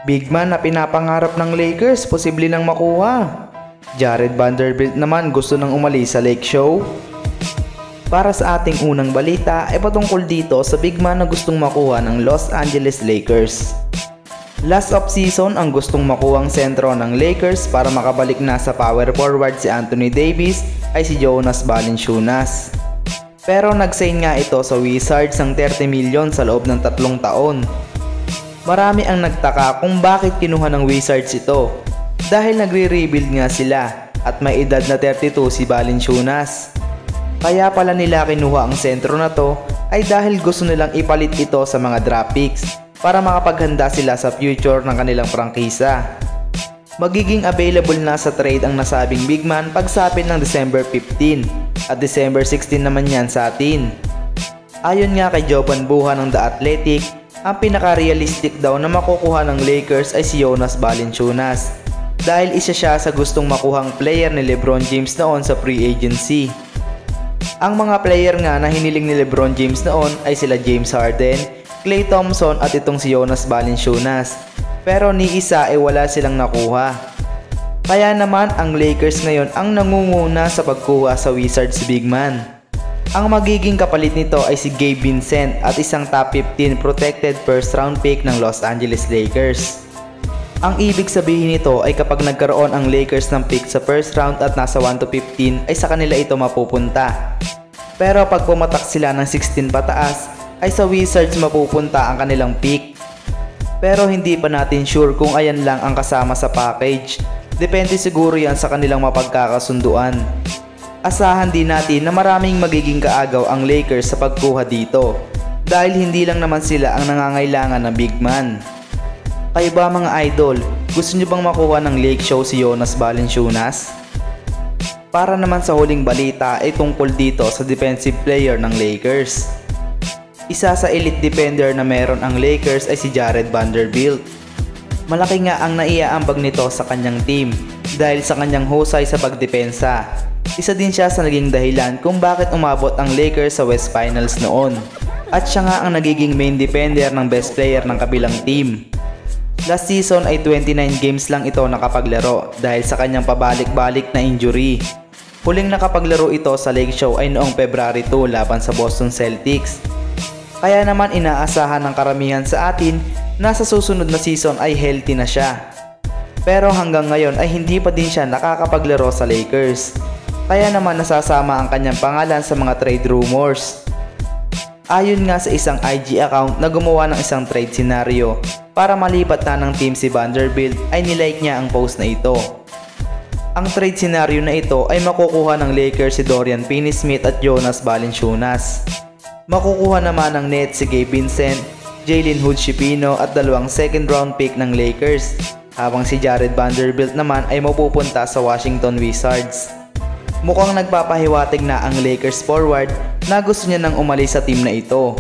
Big man na pinapangarap ng Lakers, posible nang makuha. Jared Vanderbilt naman gusto nang umalis sa Lake Show. Para sa ating unang balita ay patungkol dito sa big man na gustong makuha ng Los Angeles Lakers. Last off-season ang gustong makuhang sentro ng Lakers para makabalik na sa power forward si Anthony Davis ay si Jonas Valanciunas. Pero nag-sign nga ito sa Wizards ng 30 milyon sa loob ng 3 taon. Marami ang nagtaka kung bakit kinuha ng Wizards ito dahil nagre-rebuild nga sila at may edad na 32 si Valanciunas. Kaya pala nila kinuha ang sentro na to ay dahil gusto nilang ipalit ito sa mga draft picks para makapaghanda sila sa future ng kanilang prangkisa. Magiging available na sa trade ang nasabing big man pagsapit ng December 15 at December 16 naman yan sa atin. Ayon nga kay Jovan Buha ng The Athletic, ang pinaka-realistic daw na makukuha ng Lakers ay si Jonas Valanciunas dahil isa siya sa gustong makuhang player ni LeBron James noon sa free agency. Ang mga player nga na hiniling ni LeBron James noon ay sila James Harden, Klay Thompson at itong si Jonas Valanciunas, pero ni isa ay wala silang nakuha. Kaya naman ang Lakers ngayon ang nangunguna sa pagkuha sa Wizards big man. Ang magiging kapalit nito ay si Gabe Vincent at isang top 15 protected first round pick ng Los Angeles Lakers. Ang ibig sabihin nito ay kapag nagkaroon ang Lakers ng pick sa first round at nasa 1-15 ay sa kanila ito mapupunta. Pero pag pumatak sila ng 16 pataas ay sa Wizards mapupunta ang kanilang pick. Pero hindi pa natin sure kung ayan lang ang kasama sa package. Depende siguro yan sa kanilang mapagkakasunduan. Asahan din natin na maraming magiging kaagaw ang Lakers sa pagkuha dito dahil hindi lang naman sila ang nangangailangan ng big man. Kayo ba mga idol, gusto nyo bang makuha ng Lake Show si Jonas Valanciunas? Para naman sa huling balita ay tungkol dito sa defensive player ng Lakers. Isa sa elite defender na meron ang Lakers ay si Jared Vanderbilt. Malaki nga ang naiaambag nito sa kanyang team dahil sa kanyang husay sa pagdepensa. Isa din siya sa naging dahilan kung bakit umabot ang Lakers sa West Finals noon. At siya nga ang nagiging main defender ng best player ng kabilang team. Last season ay 29 games lang ito nakapaglaro dahil sa kanyang pabalik-balik na injury. Huling nakapaglaro ito sa Lake Show ay noong February 2 laban sa Boston Celtics. Kaya naman inaasahan ng karamihan sa atin na sa susunod na season ay healthy na siya. Pero hanggang ngayon ay hindi pa din siya nakakapaglaro sa Lakers. Kaya naman nasasama ang kanyang pangalan sa mga trade rumors. Ayon nga sa isang IG account na gumawa ng isang trade scenario para malipat na ng team si Vanderbilt ay nilike niya ang post na ito. Ang trade scenario na ito ay makukuha ng Lakers si Dorian Finney-Smith at Jonas Valanciunas. Makukuha naman ng Nets si Gabe Vincent, Jalen Hood-Schifino at 2 second round pick ng Lakers, habang si Jared Vanderbilt naman ay mapupunta sa Washington Wizards. Mukhang nagpapahiwatig na ang Lakers forward na gusto niya nang umalis sa team na ito.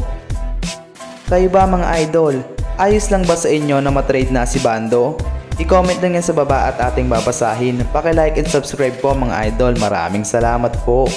Kayo ba mga idol, ayos lang ba sa inyo na matrade na si Bando? I-comment lang yan sa baba at ating babasahin. Paki-like and subscribe po mga idol. Maraming salamat po.